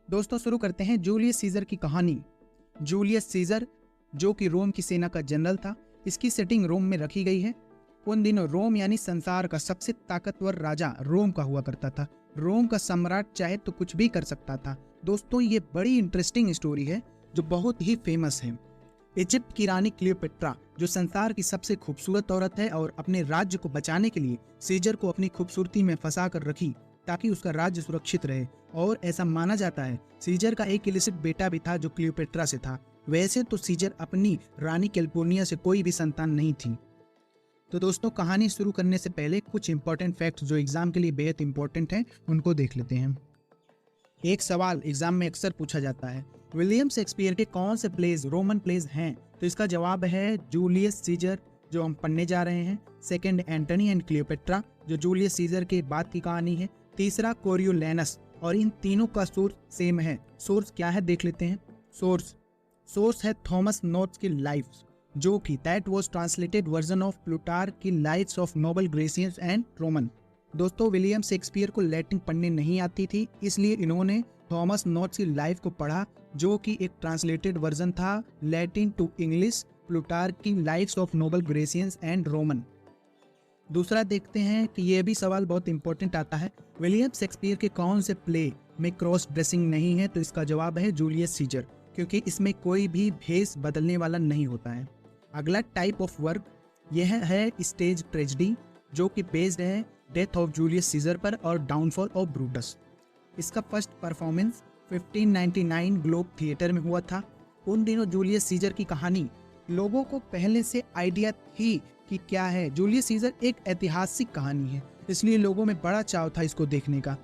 दोस्तों शुरू करते हैं जूलियस सीजर की कहानी। जूलियस सीजर जो कि रोम की सेना का जनरल था, इसकी सेटिंग रोम में रखी गई है। उन दिनों रोम यानी संसार का सबसे ताकतवर राजा रोम का हुआ करता था। रोम का सम्राट चाहे तो कुछ भी कर सकता था। दोस्तों ये बड़ी इंटरेस्टिंग स्टोरी है जो बहुत ही फेमस है। इजिप्ट की रानी क्लियोपेट्रा जो संसार की सबसे खूबसूरत औरत है और अपने राज्य को बचाने के लिए सीजर को अपनी खूबसूरती में फंसा कर रखी ताकि उसका राज्य सुरक्षित रहे। और ऐसा माना जाता है सीजर का एक इलिसिट बेटा भी था जो क्लियोपेट्रा से था। वैसे तो सीजर अपनी रानी कैल्पुनिया से कोई भी संतान नहीं थी। तो दोस्तों कहानी शुरू करने से पहले कुछ इंपॉर्टेंट फैक्ट्स जो एग्जाम के लिए बेहद इंपॉर्टेंट हैं उनको देख लेते हैं। एक सवाल एग्जाम में अक्सर पूछा जाता है, विलियम शेक्सपियर के कौन से प्लेज रोमन प्लेज हैं? तो इसका जवाब है जूलियस सीजर जो हम पढ़ने जा रहे हैं। सेकंड एंटनी एंड क्लियोपेट्रा जो जूलियस सीजर के बाद की कहानी है। तीसरा कोरियोलैनस, और इन तीनों का सोर्स सेम है। सोर्स क्या है देख लेते हैं। सोर्स है थॉमस नोट्स की लाइफ जो कि that was translated version of Plutarch की lives of noble Grecians and Roman. दोस्तों विलियम शेक्सपियर को लैटिन पढ़ने नहीं आती थी, इसलिए इन्होंने थॉमस नोट्स की लाइफ को पढ़ा जो कि एक ट्रांसलेटेड वर्जन था लैटिन टू इंग्लिश प्लूटार्क की lives of noble Grecians and Roman. दूसरा देखते हैं कि यह भी सवाल बहुत इंपॉर्टेंट आता है, विलियम शेक्सपियर के कौन से प्ले में क्रॉस ड्रेसिंग नहीं है? तो इसका जवाब है जूलियस सीजर, क्योंकि इसमें कोई भी भेष बदलने वाला नहीं होता है। अगला टाइप ऑफ वर्क यह है स्टेज ट्रेजेडी जो कि बेस्ड है डेथ ऑफ जूलियस सीजर पर और डाउनफॉल ऑफ ब्रूटस। इसका फर्स्ट परफॉर्मेंस 1599 ग्लोब थिएटर में हुआ था। उन दिनों जूलियस सीजर की कहानी लोगों को पहले से आइडिया थी कि क्या है। जूलियस सीजर एक ऐतिहासिक कहानी है, इसलिए लोगों में बड़ा चाव था इसको देखने का।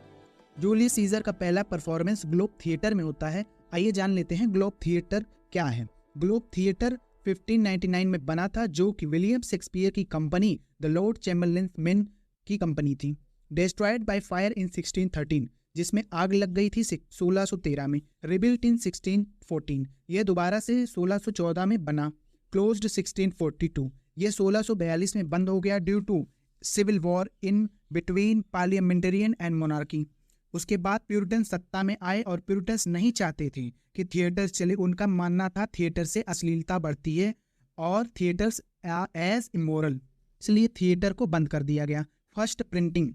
जूलियस सीजर का पहला परफॉर्मेंस ग्लोब थिएटर में होता है। आइए जान लेते हैं ग्लोब थिएटर क्या है। ग्लोब थिएटर 1599 में बना था जो कि विलियम शेक्सपियर की company the Lord Chamberlain main की कंपनी थी। डिस्ट्रॉयड बाय फायर इन 1613 जिसमें आग लग गई थी 1613 में। रिबिल्ट इन 1614 यह दोबारा से 1614 में बना। क्लोज्ड 1642 यह 1642 में बंद हो गया due to civil war in between parliamentarian and monarchy. उसके बाद प्यूरिटन सत्ता में आए और प्यूरिटन्स नहीं चाहते थे कि थिएटर्स चले। उनका मानना था थिएटर से अश्लीलता बढ़ती है और थिएटर्स एज इमोरल, इसलिए थिएटर को बंद कर दिया गया। फर्स्ट प्रिंटिंग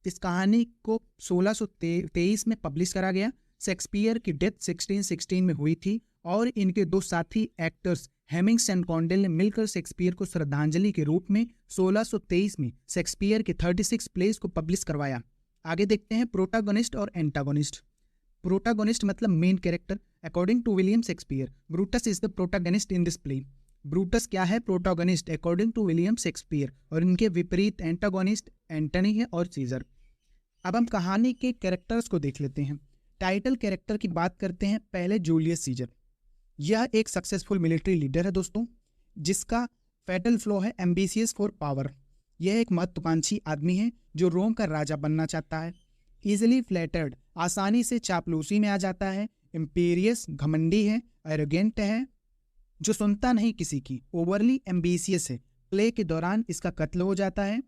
इस कहानी को 1623 में पब्लिश करा गया। शेक्सपियर की डेथ 1616 में हुई थी और इनके दो साथी एक्टर्स हेमिंग्स एंड कॉन्डेल ने मिलकर शेक्सपियर को श्रद्धांजलि के रूप में 1623 में शेक्सपियर के 36 प्लेस को पब्लिश करवाया। आगे देखते हैं प्रोटागोनिस्ट और एंटागोनिस्ट। प्रोटागोनिस्ट मतलब main character. According to William Shakespeare Brutus is the protagonist in this play. Brutus क्या है? Protagonist according to William Shakespeare, और इनके विपरीत एंटागोनिस्ट एंटनी है और सीजर। अब हम कहानी के कैरेक्टर्स को देख लेते हैं। टाइटल कैरेक्टर की बात करते हैं पहले जूलियस सीजर। यह एक सक्सेसफुल मिलिट्री लीडर है दोस्तों, जिसका फैटल फ्लॉ है एम्बिशियस फॉर पावर। यह एक महत्वाकांक्षी आदमी है जो रोम का राजा बनना चाहता है। इजिली फ्लैटर्ड आसानी से चापलूसी में आ जाता है। इम्पीरियस घमंडी है। एरोगेंट है जो सुनता नहीं किसी की। ओवरली एम्बिशियस है। प्ले के दौरान इसका कत्ल हो जाता है।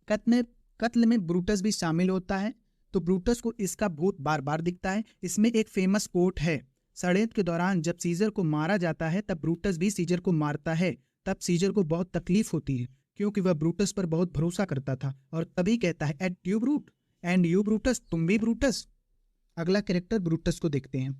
कत्ल में ब्रूटस भी शामिल होता है, तो ब्रूटस को इसका भूत बार बार दिखता है। इसमें एक फेमस कोट है, षड्यंत्र के दौरान जब सीजर को मारा जाता है तब ब्रूटस भी सीजर को मारता है। तब सीजर को बहुत तकलीफ होती है क्योंकि वह ब्रूटस पर बहुत भरोसा करता था और तभी कहता है et you Brute and you Brutus, तुम भी ब्रूटस। अगला कैरेक्टर ब्रूटस को देखते हैं।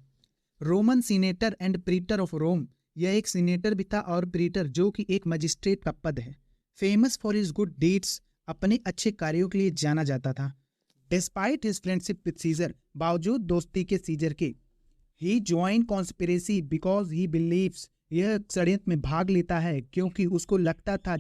Roman senator and praetor of Rome. यह एक सीनेटर भी था और प्रीटर जो कि एक मजिस्ट्रेट का पद है। Famous for his good deeds, अपने अच्छे कार्यों के लिए जाना जाता था। Despite his friendship with Caesar, बावजूद दोस्ती के सीजर के, he join conspiracy because he believes, यह षड्यंत्र में भाग लेता है क्योंकि उसको लगता था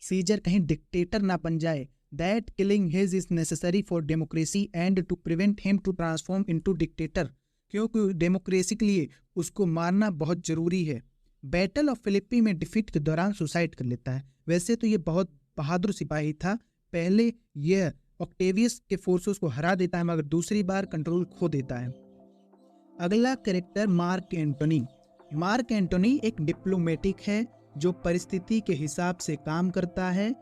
सीजर कहीं डिक्टेटर ना बन जाए। That killing his is necessary for democracy and to prevent him to transform into dictator, क्योंकि डेमोक्रेसी के लिए उसको मारना बहुत जरूरी है। बैटल ऑफ फिलिप्पी में डिफीट के दौरान सुसाइड कर लेता है। वैसे तो ये बहुत बहादुर सिपाही था। पहले यह ऑक्टेवियस के फोर्सेस को हरा देता है मगर दूसरी बार कंट्रोल खो देता है। अगला character Mark Antony. Mark Antony एक डिप्लोमेटिक है जो परिस्थिति के हिसाब से काम करता है।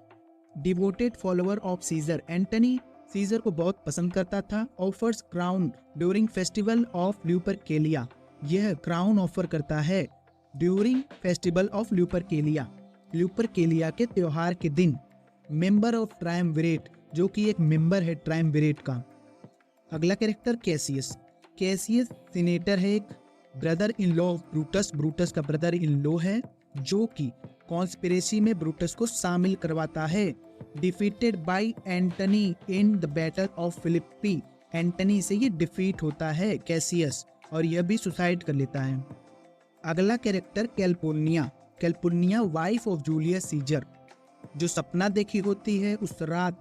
Devoted follower of Caesar, Antony Caesar को बहुत पसंद करता था। Offers crown during festival of Lupercalia, यह क्राउन ऑफर करता है ड्यूरिंग फेस्टिवल ऑफ ल्यूपरकेलिया के त्योहार के दिन। मेंबर ऑफ ट्रायम्विरेट, जो कि एक मेंबर है ट्रायम्विरेट का। अगला कैरेक्टर कैसियस। कैसियस सीनेटर है, एक brother in law of Brutus, Brutus का ब्रदर इन लॉ है, जो कि कॉन्स्पिरेसी में ब्रूटस को शामिल करवाता है। Defeated by Antony in the battle of Philippi, Antony से ये डिफीट होता है कैसियस, और यह भी सुसाइड कर लेता है। अगला character Calpurnia. Calpurnia wife of Julius Caesar, जो सपना देखी होती है उस रात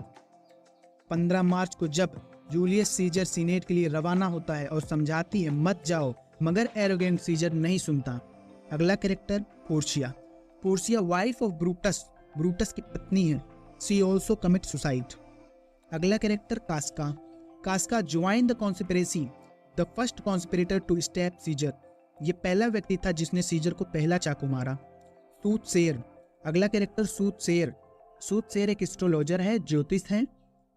15 मार्च को जब जूलियस सीजर सीनेट के लिए रवाना होता है और समझाती है मत जाओ, मगर एरोगेंट सीजर नहीं सुनता। अगला character Portia. Portia wife of Brutus, Brutus की पत्नी है। She also commit suicide. अगला character Casca. Casca join the conspiracy, the first conspirator to stab Caesar, ये पहला व्यक्ति था जिसने सीजर को पहला चाकू मारा। सूथसेयर। अगला कैरेक्टर सूथसेयर। सूथसेयर एक एस्ट्रोलॉजर है, ज्योतिष है,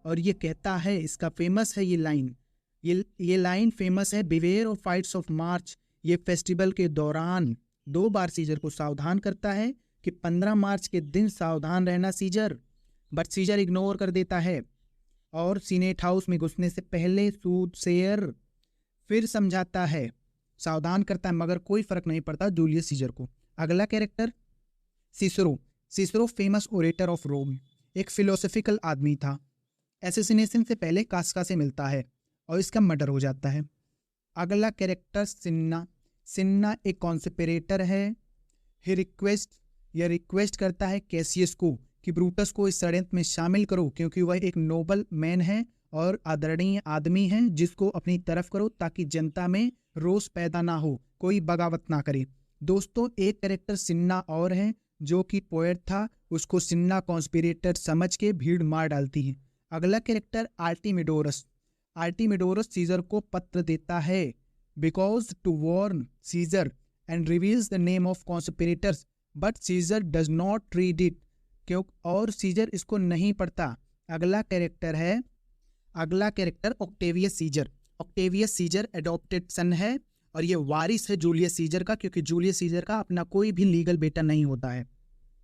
और ये कहता है, इसका फेमस है ये लाइन फेमस है, beware of fights of March. ये फेस्टिवल के दौरान 2 बार सीजर को सावधान करता है कि 15 मार्च के दिन सावधान रहना सीजर, बट सीजर इग्नोर कर देता है। और सीनेट हाउस में घुसने से पहले सूथसेयर फिर समझाता है, सावधान करता है, मगर कोई फर्क नहीं पड़ता जूलियस सीजर को। अगला character Cicero. Cicero famous orator of Rome, एक फिलोसफिकल आदमी था। एसेसिनेशन से पहले कास्का से मिलता है और इसका मर्डर हो जाता है। अगला कैरेक्टर सिन्ना। सिन्ना एक कॉन्स्पिरेटर है। यह रिक्वेस्ट करता है कैसियस को कि ब्रूटस को इस षड्यंत्र में शामिल करो, क्योंकि वह एक नोबल मैन है और आदरणीय आदमी है, जिसको अपनी तरफ करो ताकि जनता में रोष पैदा ना हो, कोई बगावत ना करे। दोस्तों, एक कैरेक्टर सिन्ना और है जो कि पोएट था, उसको सिन्ना कॉन्स्पिरेटर समझ के भीड़ मार डालती है। अगला कैरेक्टर आर्टिमिडोरस। आर्टिमिडोरस सीजर को पत्र देता है because to warn Caesar and reveals the name of conspirators, but Caesar does not read it, क्यों, और सीजर इसको नहीं पढ़ता। अगला character Octavius Caesar. Octavius Caesar adopted son है और ये वारिस है जूलियस सीजर का, क्योंकि जूलियस सीजर का अपना कोई भी लीगल बेटा नहीं होता है।